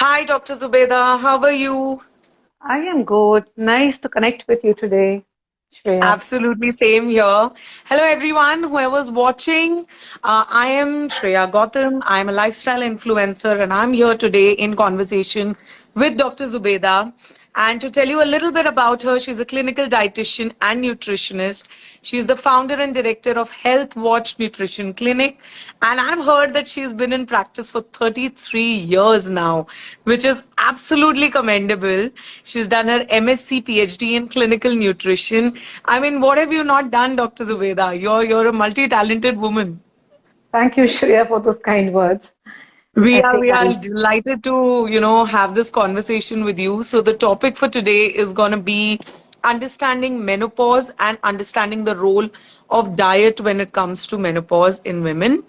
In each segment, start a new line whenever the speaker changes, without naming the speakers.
Hi, Dr. Zubeda. How are you?
I am good. Nice to connect with you today, Shreya.
Absolutely same here. Hello, everyone. Whoever's watching, I am Shreya Gautam. I'm a lifestyle influencer, and I'm here today in conversation with Dr. Zubeda. And to tell you a little bit about her, she's a clinical dietitian and nutritionist. She's the founder and director of Health Watch Nutrition Clinic. And I've heard that she's been in practice for 33 years now, which is absolutely commendable. She's done her MSc PhD in clinical nutrition. I mean, what have you not done, Dr. Zubeda? You're a multi-talented woman.
Thank you, Shreya, for those kind words.
We
I
are
think
we are
I'm
delighted to, have this conversation with you. So the topic for today is going to be understanding menopause and understanding the role of diet when it comes to menopause in women.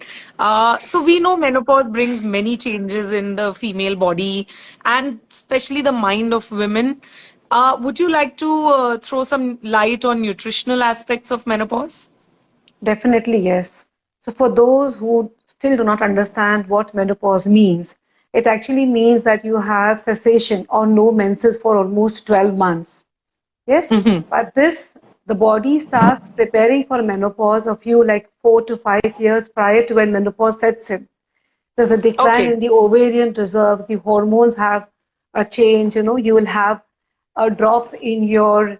So we know menopause brings many changes in the female body and especially the mind of women. Would you like to throw some light on nutritional aspects of menopause?
definitely yes. So, for those who still do not understand what menopause means, it actually means that you have cessation or no menses for almost 12 months. Yes,
Hmm.
but the body starts preparing for menopause a few like 4 to 5 years prior to when menopause sets in. There's a decline
Okay,
in the ovarian reserves, the hormones have a change, you will have a drop in your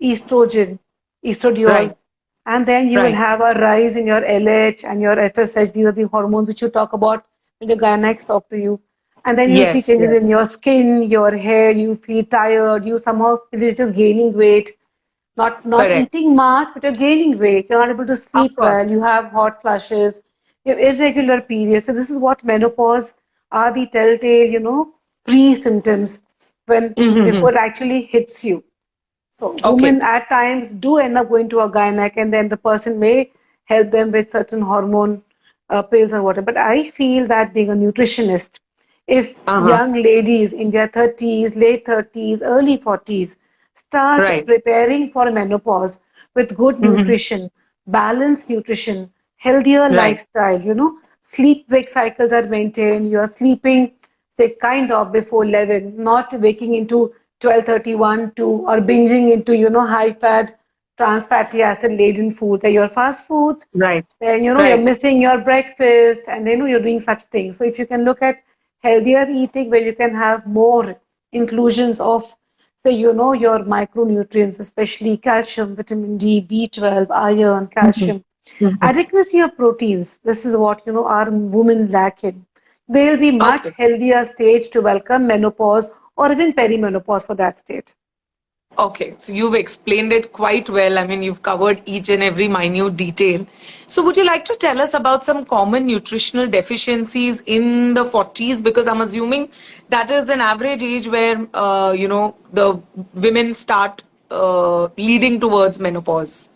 estrogen, estradiol,
right,
and then you will
right.
have a rise in your LH and your FSH. These are the hormones which you talk about when the gynecologists talk to you. And then you'll see
Yes,
changes in
yes.
your skin, your hair, you feel tired, you somehow feel you're just gaining weight, not
Correct.
eating much, but you're gaining weight. You're not able to
Of
sleep
course.
well. You have hot flushes. You have irregular periods. So this is what menopause are the telltale, pre-symptoms when
Mm-hmm.
before it actually hits you. So
Okay.
women at times do end up going to a gynec, and then the person may help them with certain hormone pills or whatever. But I feel that being a nutritionist, if
Uh-huh.
young ladies in their 30s, late 30s, early 40s start
Right.
preparing for menopause with good
Mm-hmm.
nutrition, balanced nutrition, healthier
Right.
lifestyle, sleep wake cycles are maintained, you're sleeping, say, kind of before 11, not waking into 12:31 to or binging into, high fat, trans fatty acid laden food. They're your fast foods,
Right.
then you're
Right.
missing your breakfast, and then you're doing such things. So if you can look at healthier eating where you can have more inclusions of, say, your micronutrients, especially calcium, vitamin D, B12, iron,
Mm-hmm.
calcium,
Mm-hmm.
adequacy of proteins. This is what our women lack in. They'll be much
Okay.
healthier stage to welcome menopause or even perimenopause for that state.
Okay. So you've explained it quite well. I mean, you've covered each and every minute detail. So would you like to tell us about some common nutritional deficiencies in the 40s? Because I'm assuming that is an average age where, the women start leading towards menopause.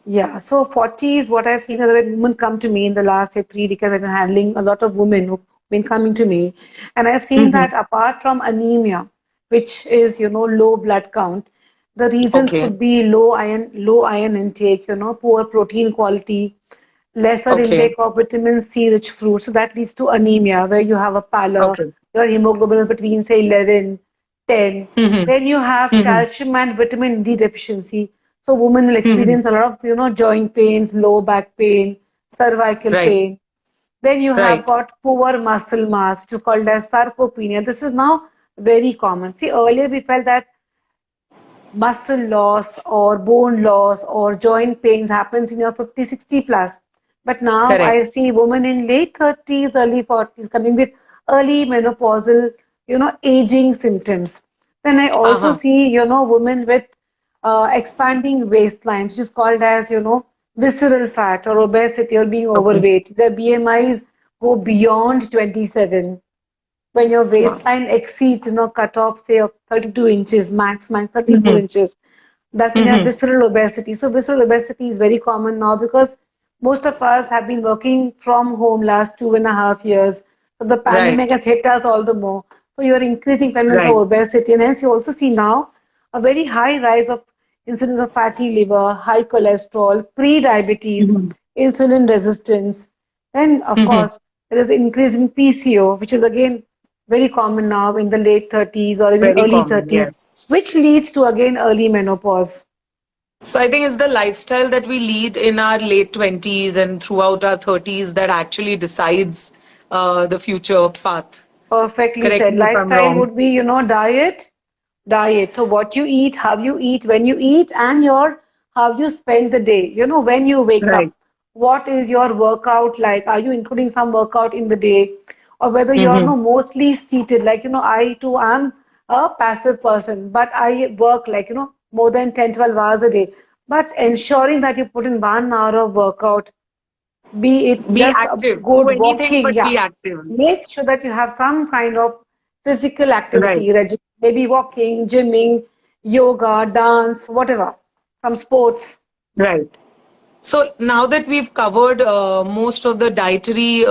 Yeah, so 40 is what I've seen. Other women come to me in the last, say, 3 decades. I've been handling a lot of women who've been coming to me. And I've seen
Mm-hmm.
that apart from anemia, which is, low blood count, the reasons
Okay.
could be low iron intake, poor protein quality, lesser
Okay.
intake of vitamin C rich fruits. So that leads to anemia, where you have a pallor,
Okay.
your hemoglobin is between, say, 11, 10.
Mm-hmm.
Then you have
Mm-hmm.
calcium and vitamin D deficiency. So women will
Mm-hmm.
experience a lot of, joint pains, low back pain, cervical
Right.
pain. Then you have
Right.
got poor muscle mass, which is called as sarcopenia. This is now very common. See, earlier we felt that muscle loss or bone loss or joint pains happens in your 50, 60 plus. But now
Correct.
I see women in late 30s, early 40s coming with early menopausal, aging symptoms. Then I also
Uh-huh.
see, women with expanding waistlines, which is called as, visceral fat or obesity or being
Okay.
overweight. Their BMIs go beyond 27 when your
Wow.
waistline exceeds, cut off, say, of 32 inches, max 34
Mm-hmm.
inches, that's when you have
Mm-hmm.
visceral obesity. So visceral obesity is very common now because most of us have been working from home last 2.5 years. So the pandemic
Right.
has hit us all the more. So you're increasing prevalence of
Right.
obesity, and hence you also see now a very high rise of incidence of fatty liver, high cholesterol, pre-diabetes,
Mm-hmm.
insulin resistance. Then, of
Mm-hmm.
course, there is increase in PCO, which is again very common now in the late 30s or even
Very
early
common,
30s,
yes.
which leads to again early menopause.
So I think it's the lifestyle that we lead in our late 20s and throughout our 30s that actually decides the future path.
Perfectly
Correct
said.
me if I'm
Lifestyle
wrong.
would be, diet. So what you eat, how you eat, when you eat, and your how you spend the day. When you wake
Right.
up, what is your workout like? Are you including some workout in the day? Or whether you're
Mm-hmm.
no mostly seated, like I too am a passive person, but I work like more than 10, 12 hours a day. But ensuring that you put in 1 hour of workout, be it
Be
just a
active. Do
good
anything
walking,
but
yeah.
be active.
Make sure that you have some kind of physical
Right.
activity, maybe walking, gymming, yoga, dance, whatever, some sports.
Right. So now that we've covered most of the dietary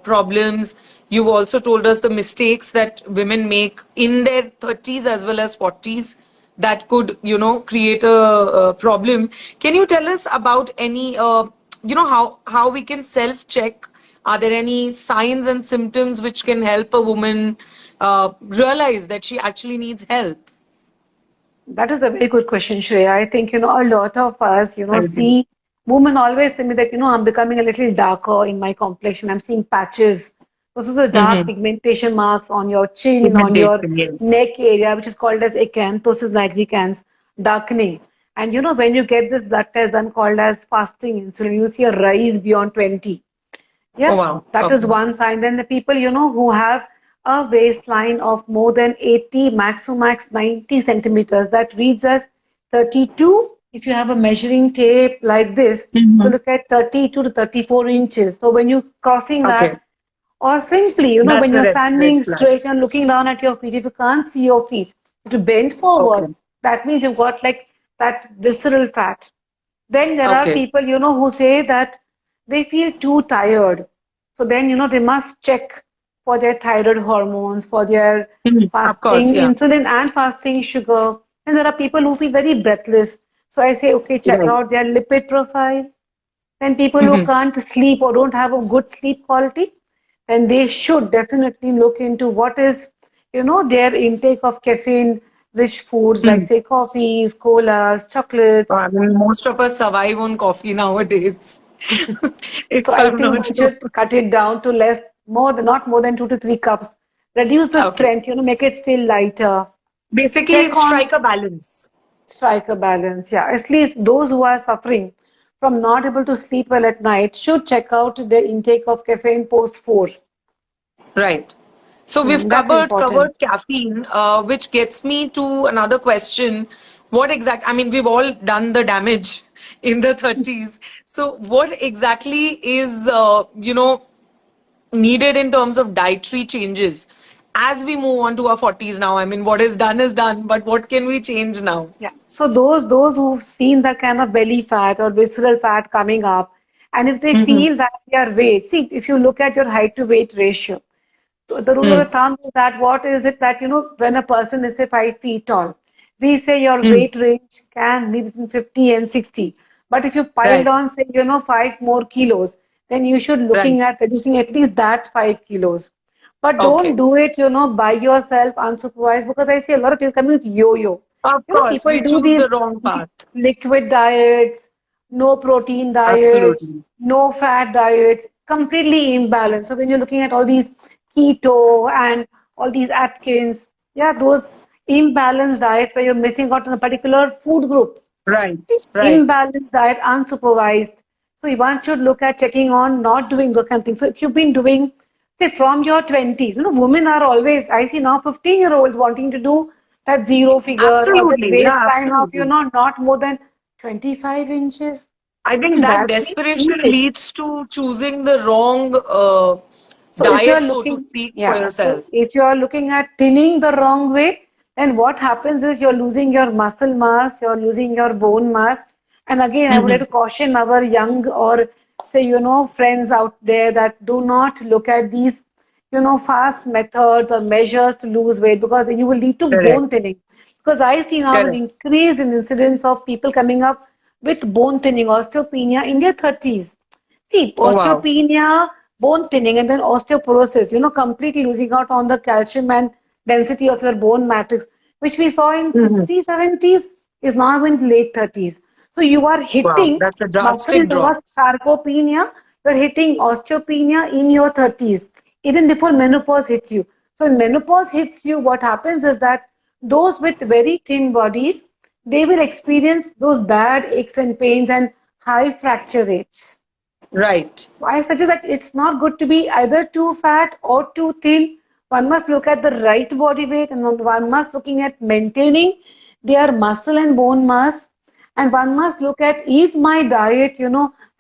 problems, you've also told us the mistakes that women make in their 30s as well as 40s that could, create a problem. Can you tell us about any, how we can self-check? Are there any signs and symptoms which can help a woman realize that she actually needs help?
That is a very good question, Shreya. I think, a lot of us,
Thank you.
see women always tell me that, I'm becoming a little darker in my complexion. I'm seeing patches. Those are the dark
Mm-hmm.
pigmentation marks on your chin, on your
Pigmentation, yes.
neck area, which is called as acanthosis nigricans, darkening. And, when you get this blood test done called as fasting insulin, you'll see a rise beyond 20.
Oh,
Yeah,
wow.
that is
Okay.
one sign. Then the people, who have a waistline of more than 80, max to max 90 centimeters, that reads as 32. If you have a measuring tape like this, so
Mm-hmm.
look at 32 to 34 inches. So when you crossing
Okay.
that, or simply, when
That's a
you're
red
standing
flag.
straight and looking down at your feet, if you can't see your feet, to bend forward,
Okay.
that means you've got like that visceral fat. Then there are
Okay.
people, who say that they feel too tired. So then, they must check for their thyroid hormones, for their
Mhm. Of course,
fasting
yeah.
insulin and fasting sugar. And there are people who feel very breathless. So I say, okay, check
Right.
out their lipid profile. Then people who
Hmm.
can't sleep or don't have a good sleep quality, then they should definitely look into what is, their intake of caffeine rich foods like
Hmm.
say coffees, colas, chocolates.
I mean, most of us survive on coffee nowadays,
So
if
I
I'm
think
not
one
wrong.
should cut it down to not more than 2 to 3 cups. Reduce the
Okay.
strength, make it still lighter.
Basically,
Check on
strike a balance.
strike a balance. Yeah, at least those who are suffering from not able to sleep well at night should check out their intake of caffeine post 4.
Right. So we've
That's
covered
important.
caffeine, which gets me to another question. What exact? I mean, we've all done the damage in the 30s. So what exactly is needed in terms of dietary changes as we move on to our 40s now? I mean, what is done, but what can we change now?
Yeah. So those who've seen that kind of belly fat or visceral fat coming up, and if they
Mm-hmm.
feel that their weight, see, if you look at your height to weight ratio, so the rule of the thumb is that what is it that when a person is say 5 feet tall, we say your
Mm.
weight range can be between 50 and 60. But if you piled
Right,
on say 5 more kilos, then you should
right.
looking at reducing at least that 5 kilos. But don't
Okay.
do it by yourself unsupervised because I see a lot of people coming with yo-yo.
Of course,
People
we
do
choose the
these
wrong path.
liquid diets, no protein diets,
Absolutely.
no fat diets, completely imbalanced. So when you're looking at all these keto and all these Atkins, yeah, those imbalanced diets where you're missing out on a particular food group.
Right, right.
Imbalanced diet, unsupervised. So one should look at checking on not doing those kind of things. So if you've been doing, say, from your 20s, women are always, I see now 15-year-olds wanting to do that zero figure or that
Absolutely. Yeah,
waistline of,
absolutely.
not more than 25 inches.
I think
And
that
that's being too
desperation
big.
leads to choosing the wrong
So if you're
diet, so to
looking,
speak, for
yeah, so
yourself.
if you're looking at thinning the wrong way, then what happens is you're losing your muscle mass, you're losing your bone mass. And again, I would like
Hmm.
to caution our young or say, friends out there that do not look at these, fast methods or measures to lose weight because then you will lead to
Correct,
bone thinning. Because I see now an
correct.
increase in incidence of people coming up with bone thinning, osteopenia in their 30s. See,
Oh, wow.
osteopenia bone thinning, and then osteoporosis, completely losing out on the calcium and density of your bone matrix, which we saw in
Hmm.
60s, 70s, is now in late 30s. So you are
Wow,
hitting
that's a
muscle
drastic drop.
loss, sarcopenia, you're hitting osteopenia in your 30s, even before menopause hits you. So when menopause hits you, what happens is that those with very thin bodies, they will experience those bad aches and pains and high fracture rates.
Right.
So I suggest that it's not good to be either too fat or too thin. One must look at the right body weight, and one must looking at maintaining their muscle and bone mass. And one must look at, is my diet,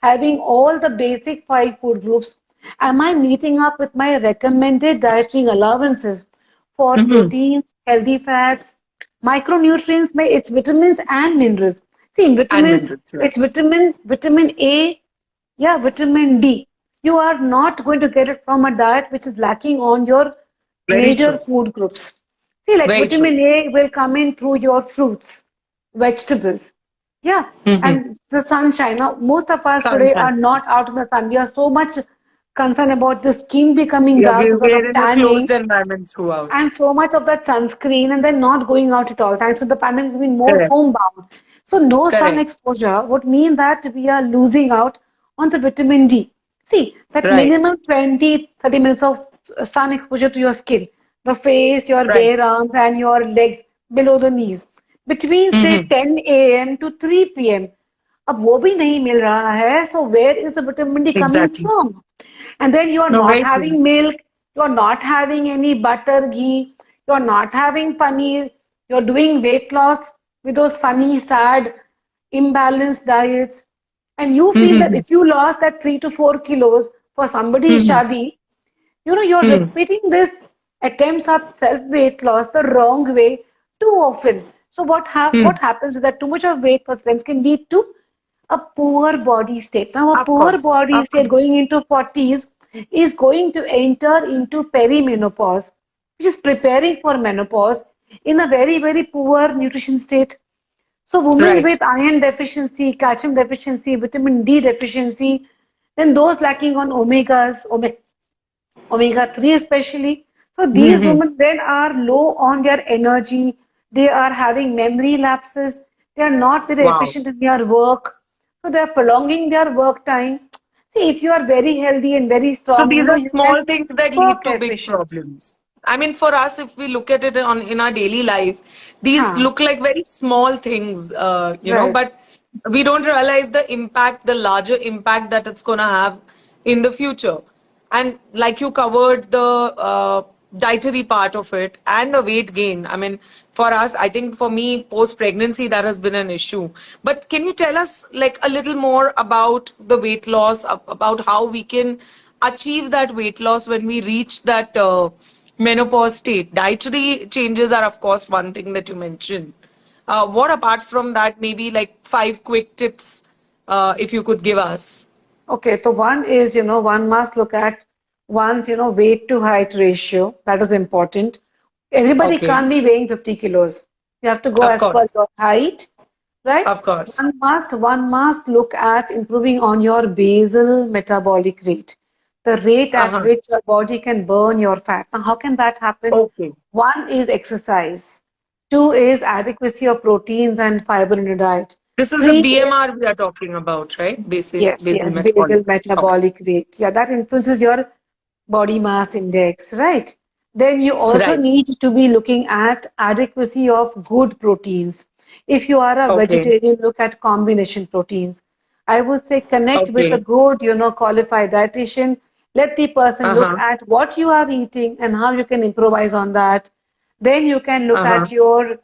having all the basic five food groups? Am I meeting up with my recommended dietary allowances for
Hmm.
proteins, healthy fats, micronutrients, it's vitamins and minerals. See, in
And
vitamins,
minerals,
it's
yes.
vitamin A, yeah, vitamin D. You are not going to get it from a diet which is lacking on your
Very
major
true.
food groups. See, like
Very true.
vitamin A will come in through your fruits, vegetables. Yeah,
Hmm.
and the sunshine. Now, most of us today are
Sunshine.
not
Yes.
out in the sun. We are so much concerned about the skin becoming
Yeah,
dark because of
we're in a
tanning
closed environment throughout.
and so much of that sunscreen and then not going out at all. Thanks to the pandemic, we've been more
Correct.
homebound. So no sun
Correct.
exposure would mean that we are losing out on the vitamin D. See, that
Right.
minimum 20, 30 minutes of sun exposure to your skin, the face, your
Right.
bare arms and your legs below the knees, between say
Hmm.
10 a.m. to 3 p.m. अब वो भी नहीं मिल रहा है, so where is the vitamin D coming
Exactly.
from? And then you are
No,
not
very true.
having milk, you are not having any butter, ghee, you are not having paneer, you're doing weight loss with those funny, sad, imbalanced diets. And you feel that
Hmm.
if you lost that 3 to 4 kilos for somebody's
Hmm.
shadi, you're
Hmm.
repeating this attempts at self weight loss the wrong way too often. So what
Hmm.
happens is that too much of weight for friends can lead to a poor body state. Now, a
Of
poor
course.
body
Of
state
course.
going into 40s is going to enter into perimenopause, which is preparing for menopause in a very, very poor nutrition state. So, women
Right.
with iron deficiency, calcium deficiency, vitamin D deficiency, then those lacking on omega 3 especially. So these
Hmm.
women then are low on their energy. They are having memory lapses. They are not very
Wow.
efficient in their work. So they are prolonging their work time. See, if you are very healthy and very
So
strong,
these are
you can
small things that
work
lead to big
efficient.
problems. I mean, for us, if we look at it on in our daily life, these
Huh,
look like very small things,
right.
but we don't realize the impact, the larger impact that it's going to have in the future. And like you covered the dietary part of it and the weight gain. I mean, for us, I think for me, post pregnancy, that has been an issue. But can you tell us like a little more about the weight loss, about how we can achieve that weight loss when we reach that menopause state? Dietary changes are, of course, one thing that you mentioned. What apart from that, maybe like five quick tips, if you could give us?
Okay, so one is, one must look at one's, weight to height ratio. That is important. Everybody
Okay,
can't be weighing 50 kilos. You have to go
of
as per
course,
your height, right?
of course.
One must look at improving on your basal metabolic rate, the rate at
Uh-huh.
which your body can burn your fat. Now, how can that happen?
Okay.
One is exercise. Two is adequacy of proteins and fiber in your diet.
This is the
Three is
BMR we are talking about, right?
Yes,
Basal
yes,
metabolic.
basal
Okay.
metabolic rate. Yeah, that influences your body mass index, right? Then you also
Right.
need to be looking at adequacy of good proteins. If you are a
Okay.
vegetarian, look at combination proteins. I would say connect with a
Okay.
good, qualified dietitian. Let the person look
Uh-huh.
at what you are eating and how you can improvise on that. Then you can look
Uh-huh.
at your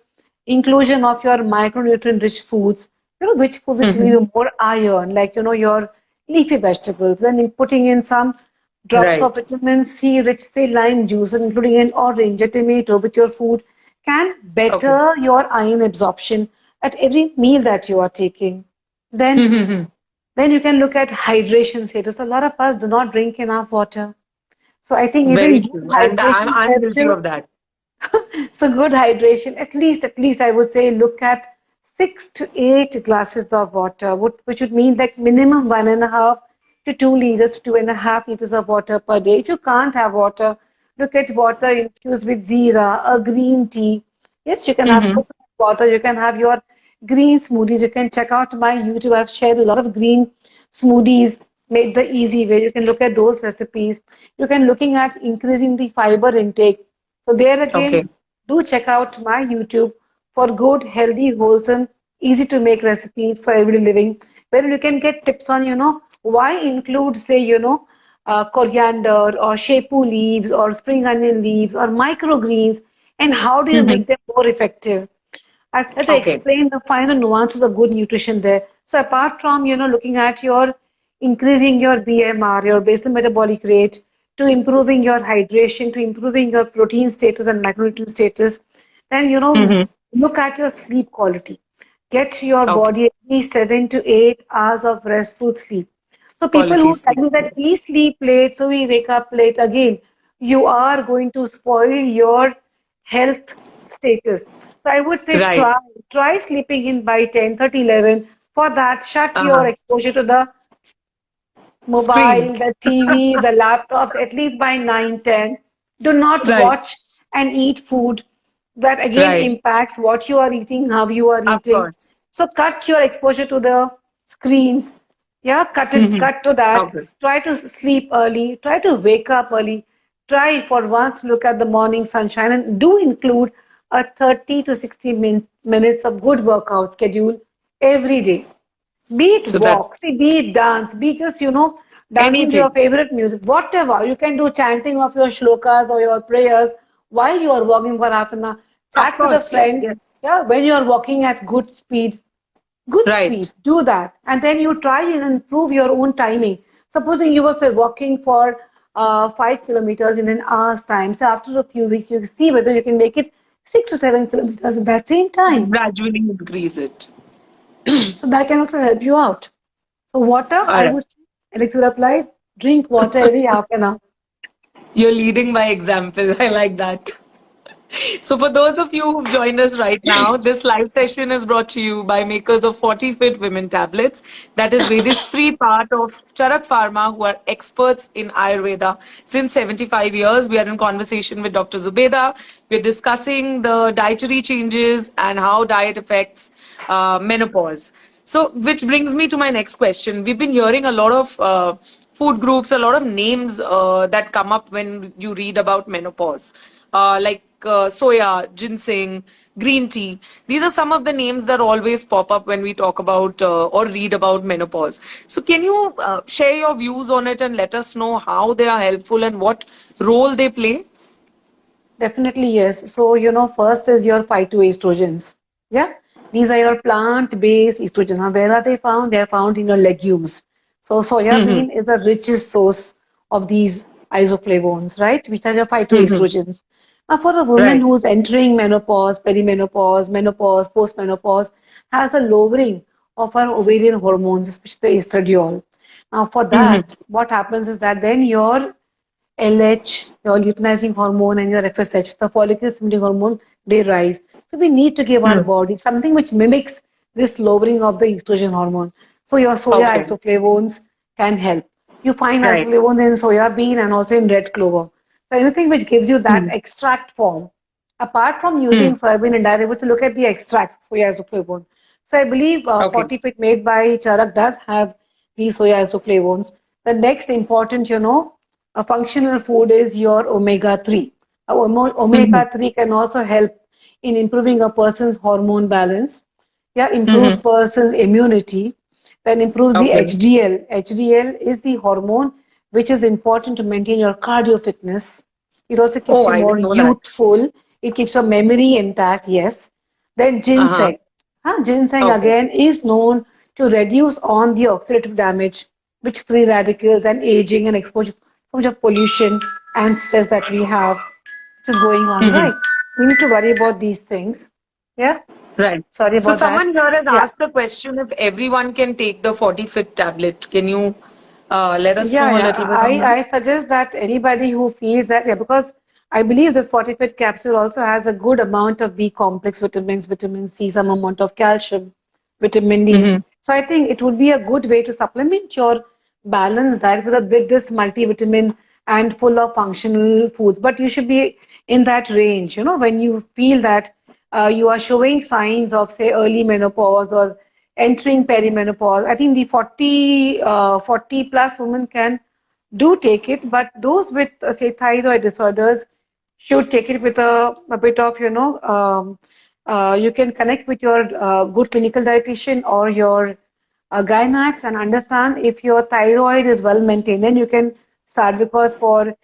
inclusion of your micronutrient rich foods, which foods which give
Hmm.
you more iron, like, your leafy vegetables, then putting in some drops of
Right.
vitamin C rich, say, lime juice, and including an orange, a tomato with your food can
Okay.
better your iron absorption at every meal that you are taking. Then,
Hmm.
then you can look at hydration status. A lot of us do not drink enough water. So I think
Very
even good
true. And
hydration
I'm
helps
guilty
you.
of that.
So good hydration, at least I would say look at 6 to 8 glasses of water, which would mean like minimum 1.5 to 2 liters to 2.5 liters of water per day. If you can't have water, look at water infused with jeera, a green tea. Yes, you can have
Mm-hmm.
coconut water, you can have your green smoothies. You can check out my YouTube. I've shared a lot of green smoothies made the easy way. You can look at those recipes. You can looking at increasing the fiber intake. So there
Okay.
again, do check out my YouTube for good, healthy, wholesome, easy to make recipes for everyday living, where you can get tips on, why include, say, coriander or shepu leaves or spring onion leaves or microgreens, and how do you
Mm-hmm.
make them more effective. I've tried to
Okay.
explain the finer nuances of good nutrition there. So apart from, looking at your increasing your BMR, your basal metabolic rate, to improving your hydration, to improving your protein status and macronutrient status, then,
Mm-hmm.
look at your sleep quality. Get your
Okay.
body at least 7 to 8 hours of restful sleep. So people
Quality
who tell
sleep.
me that we
Yes.
sleep late, so we wake up late again, you are going to spoil your health status. So I would say
Right.
try sleeping in by 10:30, 11. For that, shut your
Uh-huh.
exposure to the
Screen.
mobile, the TV, the laptops, at least by 9, 10. Do not
Right.
watch and eat food that again
Right.
impacts what you are eating, how you are
Of
eating.
course.
So cut your exposure to the screens. Yeah,
Mm-hmm.
cut to that.
Okay.
Try to sleep early. Try to wake up early. Try for once look at the morning sunshine and do include a 30 to 60 minutes of good workout schedule every day. Be it
So that's
walk, see, be it dance, be just, dancing to your
anything.
favorite music, whatever. You can do chanting of your shlokas or your prayers while you are walking for half an hour.
Of
Chat with a
course. Yeah.
friend,
Yes.
yeah, when you are walking at good speed,
Right.
do that. And then you try and improve your own timing. Supposing you were, say, walking for 5 kilometers in an hour's time. So after a few weeks, you see whether you can make it 6 to 7 kilometers in that same time.
Gradually increase it.
So that can also help you out. So water,
All
I
right.
would say, elixir applied, drink water every half an hour.
You're leading by example. I like that. So, for those of you who've joined us right now, this live session is brought to you by makers of 40 Fit Women Tablets. That is Vedistri, part of Charak Pharma, who are experts in Ayurveda since 75 years. We are in conversation with Dr. Zubeda. We're discussing the dietary changes and how diet affects menopause. So, which brings me to my next question. We've been hearing a lot of food groups, a lot of names that come up when you read about menopause, like soya, ginseng, green tea. These are some of the names that always pop up when we talk about or read about menopause. So, can you share your views on it and let us know how they are helpful and what role they play?
Definitely, yes. So, first is your phytoestrogens. Yeah. These are your plant-based estrogen. Now, where are they found? They are found in your legumes. So, soya
Mm-hmm.
bean is the richest source of these isoflavones, right? Which are your
Mm-hmm.
phytoestrogens. Now, for a woman
Right.
who's entering menopause, perimenopause, menopause, postmenopause, has a lowering of her ovarian hormones, especially the estradiol. Now, for
Mm-hmm.
that, what happens is that then your LH, your luteinizing hormone, and your FSH, the follicle stimulating hormone, they rise. So we need to give our
Mm.
body something which mimics this lowering of the estrogen hormone. So your soya
Okay.
isoflavones can help. You find
Right.
isoflavones in soya bean and also in red clover. So anything which gives you that
Mm.
extract form. Apart from using
Mm.
soybean and dye, to look at the extracts, soya isoflavone. So I believe
Okay.
40 Fit made by Charak does have these soya isoflavones. The next important, a functional food is your omega-3.
Mm-hmm.
Omega-3 can also help in improving a person's hormone balance. Yeah, improves
Mm-hmm.
person's immunity, then improves the
Okay.
HDL. HDL is the hormone which is important to maintain your cardio fitness. It also keeps
Oh,
you
I
more
didn't know that.
youthful. It keeps your memory intact, yes. Then
Uh-huh.
ginseng. Ginseng
Okay.
again is known to reduce on the oxidative damage which free radicals and aging and exposure so much of pollution and stress that we have, which is going on,
Mm-hmm.
right? We need to worry about these things. Yeah,
Right.
sorry
So
about that.
someone here has
Yeah.
asked the question if everyone can take the 40 Fit tablet. Can you let us
Yeah,
know a
yeah.
little bit on that?
I suggest that anybody who feels that, yeah, because I believe this fortified capsule also has a good amount of B complex vitamins, vitamin C, some amount of calcium, vitamin D.
Mm-hmm.
So I think it would be a good way to supplement your balanced diet with this multivitamin and full of functional foods. But you should be in that range, when you feel that you are showing signs of, say, early menopause or entering perimenopause. I think the 40 plus women can do take it, but those with, say, thyroid disorders should take it with a bit of, you can connect with your good clinical dietitian or your gynacs and understand if your thyroid is well maintained. Then you can start, because for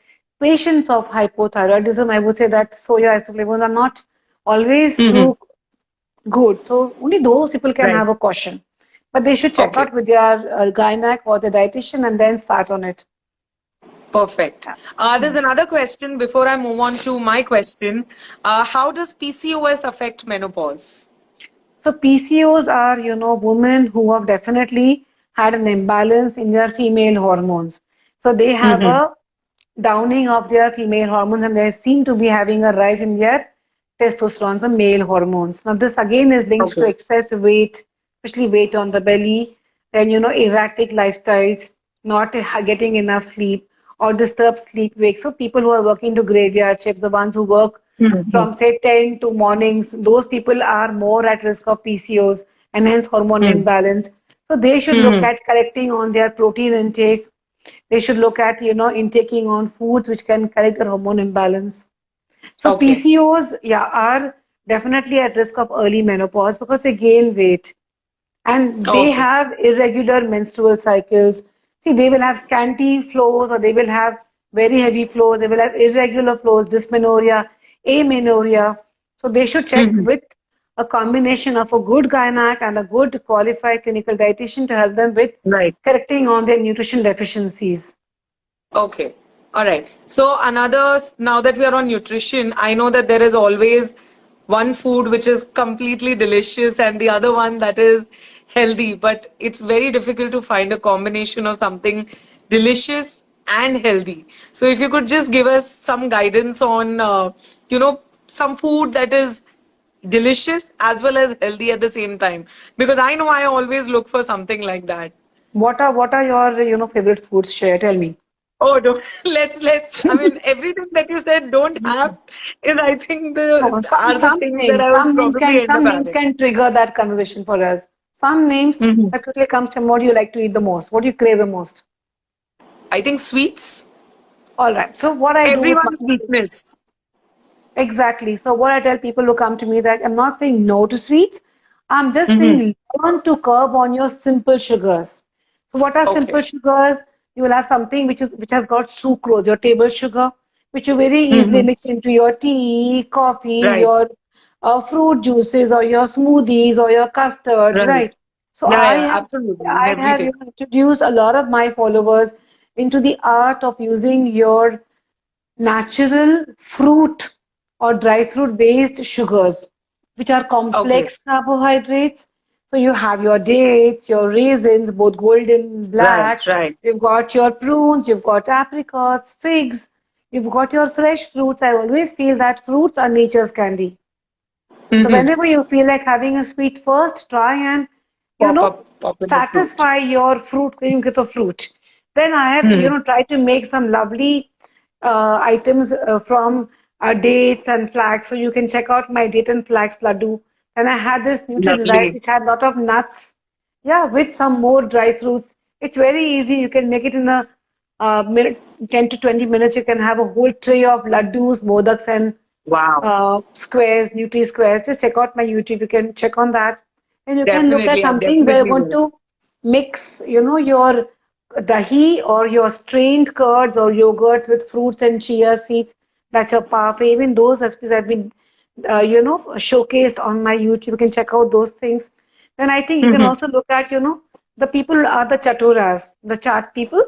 patients of hypothyroidism, I would say that soya isoflavones are not always
Mm-hmm.
too good. So only those people can
Right.
have a caution. But they should check
Okay.
out with their gynac or the dietitian and then start on it.
Perfect. There's another question before I move on to my question. How does PCOS affect menopause?
So PCOs are, women who have definitely had an imbalance in their female hormones. So they have
Mm-hmm.
a downing of their female hormones and they seem to be having a rise in their testosterone, the male hormones. Now this again is linked to
Okay.
excess weight, especially weight on the belly, then, erratic lifestyles, not getting enough sleep or disturbed sleep wake. So people who are working to graveyard shifts, the ones who work
Mm-hmm.
from, say, 10 to mornings, those people are more at risk of PCOS and hence hormone imbalance. So they should look
Mm-hmm.
at correcting on their protein intake. They should look at, intaking on foods which can correct their hormone imbalance. So
Okay.
PCOS, yeah, are definitely at risk of early menopause because they gain weight and they
Okay.
have irregular menstrual cycles. See, they will have scanty flows or they will have very heavy flows. They will have irregular flows, dysmenorrhea, amenorrhea. So they should check
Mm-hmm.
with a combination of a good gynac and a good qualified clinical dietitian to help them with
Right.
correcting on their nutrition deficiencies.
Okay. All right. So another, now that we are on nutrition, I know that there is always one food which is completely delicious and the other one that is healthy, but it's very difficult to find a combination of something delicious and healthy. So if you could just give us some guidance on, some food that is delicious as well as healthy at the same time, because I know I always look for something like that.
What are your favorite foods? Share, tell me.
Oh, don't, let's. I mean, everything that you said don't have is, I think,
No,
the
some
are the
some
things that
names,
I would
some names
probably
can
end up
some names
having.
can trigger that conversation for us. Some names
Mhm.
that quickly comes from what you like to eat the most, what you crave the most.
I think sweets,
All right. So what I do with
everyone's
my
weakness.
exactly. So what I tell people who come to me that I'm not saying no to sweets. I'm just
Hmm.
saying learn to curb on your simple sugars. So what are simple
Okay.
sugars? You will have something which has got sucrose, your table sugar, which you very easily
Hmm.
mix into your tea, coffee,
Right.
your fruit juices or your smoothies or your custards,
Right.
right? So
Yeah,
I
yeah,
have
absolutely. In
I have
everything.
introduced a lot of my followers into the art of using your natural fruit or dry fruit based sugars, which are
Okay.
complex carbohydrates. So you have your dates, your raisins, both golden,
Right.
black.
Right.
You've got your prunes, you've got apricots, figs, you've got your fresh fruits. I always feel that fruits are nature's candy. So
Hmm.
whenever you feel like having a sweet, first try and, you
Pop
know,
up, pop in the fruit.
satisfy your fruit craving with a fruit. Then I have,
Hmm.
tried to make some lovely items from dates and flax. So you can check out my date and flax laddu. And I had this nutritional diet
Lovely.
which had a lot of nuts, yeah, with some more dry fruits. It's very easy. You can make it in a minute, 10 to 20 minutes. You can have a whole tray of laddus, modaks, and
Wow.
squares, Nutri squares. Just check out my YouTube. You can check on that. And you can look at
Definitely. I
something where you're
definitely
going
will.
to mix, your dahi or your strained curds or yogurts with fruits and chia seeds. That's your parfait. Even those recipes have been, showcased on my YouTube. You can check out those things. Then I think you can
Hmm.
also look at, the people are the chaturas, the chat people.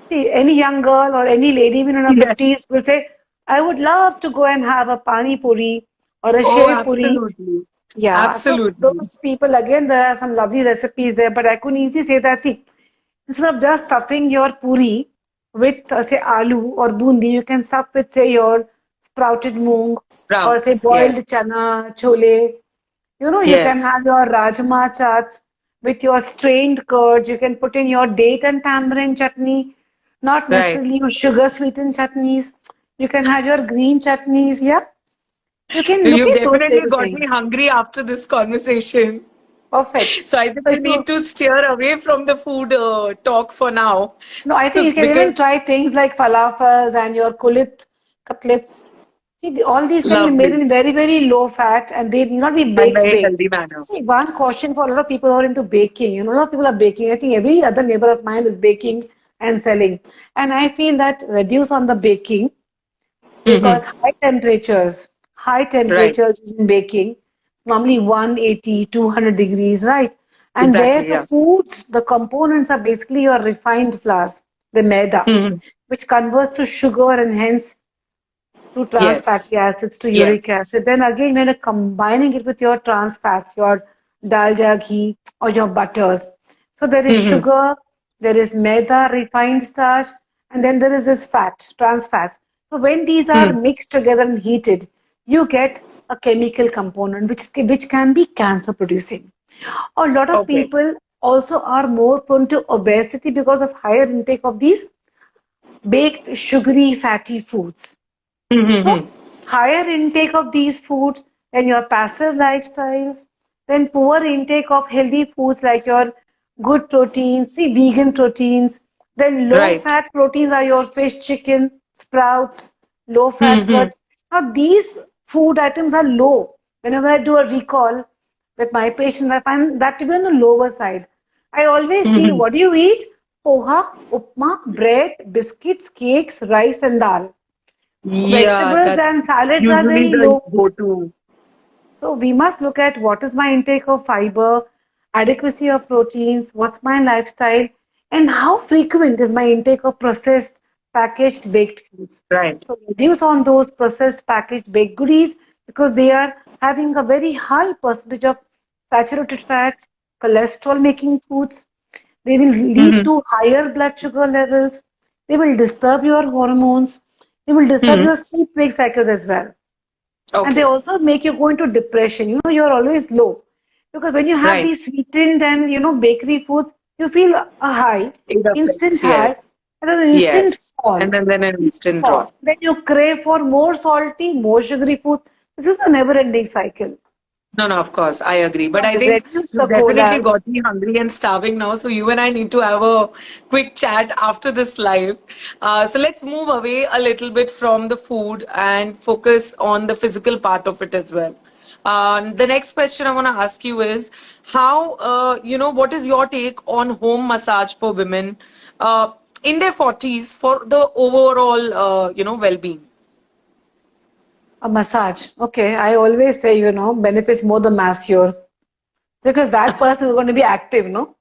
See, any young girl or any lady even in her 50s
Yes.
will say, I would love to go and have a pani puri or a
Oh,
shev puri.
absolutely.
Yeah, so
Absolutely.
those people, again, there are some lovely recipes there, but I could easily say that, see, instead of just stuffing your puri with, say, aloo or bundi, you can stuff with, say, your sprouted moong or, say,
Sprouts. Yeah.
boiled chana, chole. You can
Yes.
have your rajma chats. with your strained curds. You can put in your date and tamarind chutney, not
Right.
necessarily your sugar sweetened chutneys. You can have your green chutneys. Yeah, you can look
You've
at those
definitely
little
got me
things.
hungry after this conversation.
Perfect.
So I think
So
we
if
need
you
to steer away from the food talk for now.
No, I think you can
Because
even try things like falafels and your kulit cutlets. See, all these can be made
lovely
in very, very low fat and they need not be
and
baked,
very
baked.
healthy manner.
See, one caution for a lot of people who are into baking. A lot of people are baking. I think every other neighbor of mine is baking and selling. And I feel that reduce on the baking because
Hmm.
high
Right.
temperatures in baking, normally 180, 200 degrees, right? And where
Exactly.
the
Yeah.
foods, the components are basically your refined flours, the maida,
Hmm.
which converts to sugar and hence to trans
Yes.
fatty acids to uric
Yes.
acid. Then again, when you're combining it with your trans fats, your dalja ghee or your butters. So there is
Hmm.
sugar, there is maida, refined starch, and then there is this fat, trans fats. So when these are
Hmm.
mixed together and heated, you get a chemical component which can be cancer producing. A lot of
Okay.
people also are more prone to obesity because of higher intake of these baked, sugary, fatty foods. So,
Hmm.
higher intake of these foods than your passive lifestyles, then poor intake of healthy foods like your good proteins, see vegan proteins, then low
Right.
fat proteins are your fish, chicken, sprouts, low fat
Hmm.
curds. Now, these food items are low. Whenever I do a recall with my patients, I find that to be on the lower side. I always see
Hmm.
what do you eat? Poha, upma, bread, biscuits, cakes, rice, and dal.
Yeah,
Vegetables
that's
and salads are
usually
very
the
low.
go-to.
So we must look at what is my intake of fiber, adequacy of proteins, what's my lifestyle, and how frequent is my intake of processed, packaged, baked foods.
Right.
So reduce on those processed, packaged, baked goodies because they are having a very high percentage of saturated fats, cholesterol making foods. They will lead
Hmm.
to higher blood sugar levels. They will disturb your hormones. They will disturb
Hmm.
your sleep wake cycles as well. And they
Okay.
also make you go into depression. You're always low. Because when you have
Right.
these sweetened and, bakery foods, you feel a high,
It
instant
affects.
high,
Yes.
and then an instant
Yes.
fall,
And then an instant
fall.
drop.
Then you crave for more salty, more sugary food. This is a never-ending cycle.
No, no, of course, I agree. But
So
I think
reduce
you
the
definitely
colas.
got me hungry and starving now. So you and I need to have a quick chat after this live. So let's move away a little bit from the food and focus on the physical part of it as well. The next question I want to ask you is how, what is your take on home massage for women in their 40s for the overall, well-being?
A massage. Okay, I always say, benefits more the masseur because that person is going to be active, no?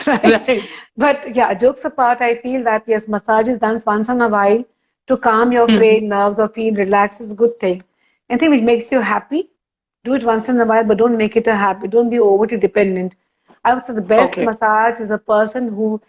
Right.
Right.
But yeah, jokes apart, I feel that yes, massage is done once in a while to calm your frayed nerves or feel relaxed is a good thing. Anything which makes you happy, do it once in a while, but don't make it a habit. Don't be overly dependent. I would say the best
Okay.
massage is a person who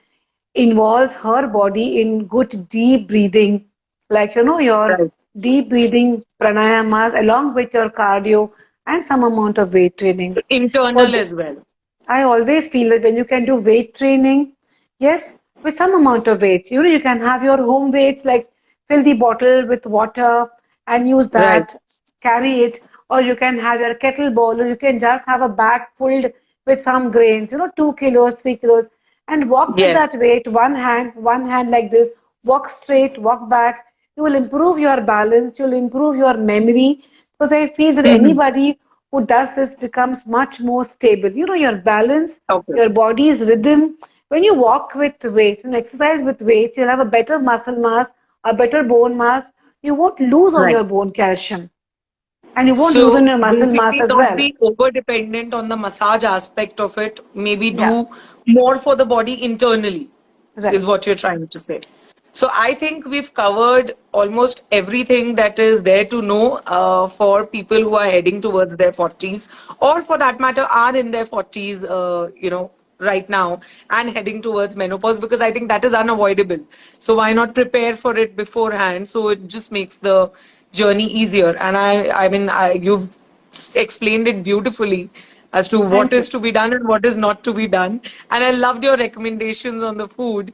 involves her body in good deep breathing, like your
Right.
deep breathing pranayamas along with your cardio and some amount of weight training.
So
For
internal
the,
as well.
I always feel that when you can do weight training, yes, with some amount of weights, you can have your home weights like fill the bottle with water and use
Right.
that, carry it, or you can have your kettlebell, or you can just have a bag filled with some grains, 2 kilos, 3 kilos, and walk with
Yes.
that weight, one hand like this, walk straight, walk back. You will improve your balance, you'll improve your memory, because I feel that
Hmm.
anybody who does this becomes much more stable. Your balance,
Okay.
your body's rhythm. When you walk with weights, when you exercise with weights, you'll have a better muscle mass, a better bone mass. You won't lose on
Right.
your bone calcium, and you won't lose on
So
your muscle mass
basically,
as
not
well.
be over dependent on the massage aspect of it. Maybe
Yeah,
do more for the body internally, is
right.
what you're trying to say. So I think we've covered almost everything that is there to know for people who are heading towards their 40s, or for that matter, are in their 40s, right now and heading towards menopause, because I think that is unavoidable. So why not prepare for it beforehand? So it just makes the journey easier. And I mean, you've explained it beautifully as to what
Thank you.
is to be done and what is not to be done. And I loved your recommendations on the food.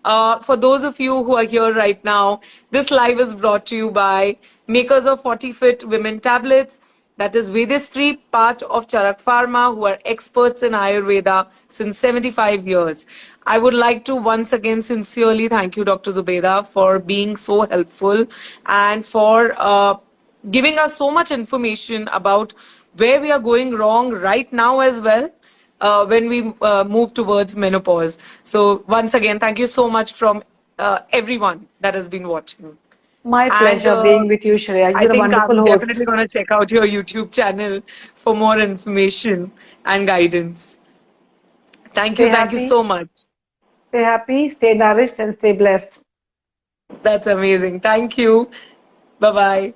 For those of you who are here right now, this live is brought to you by makers of 40 Fit Women Tablets. That is Vedistri, part of Charak Pharma, who are experts in Ayurveda since 75 years. I would like to once again sincerely thank you, Dr. Zubeda, for being so helpful and for giving us so much information about where we are going wrong right now as well when we move towards menopause. So once again, thank you so much from everyone that has been watching.
My
And
pleasure being with you, Shreya.
I
You're a
think
wonderful
I'm definitely
host.
going to check out your YouTube channel for more information and guidance.
Stay
Thank you so
happy,
much.
stay happy, stay nourished, and stay blessed.
That's amazing. Thank you. Bye bye.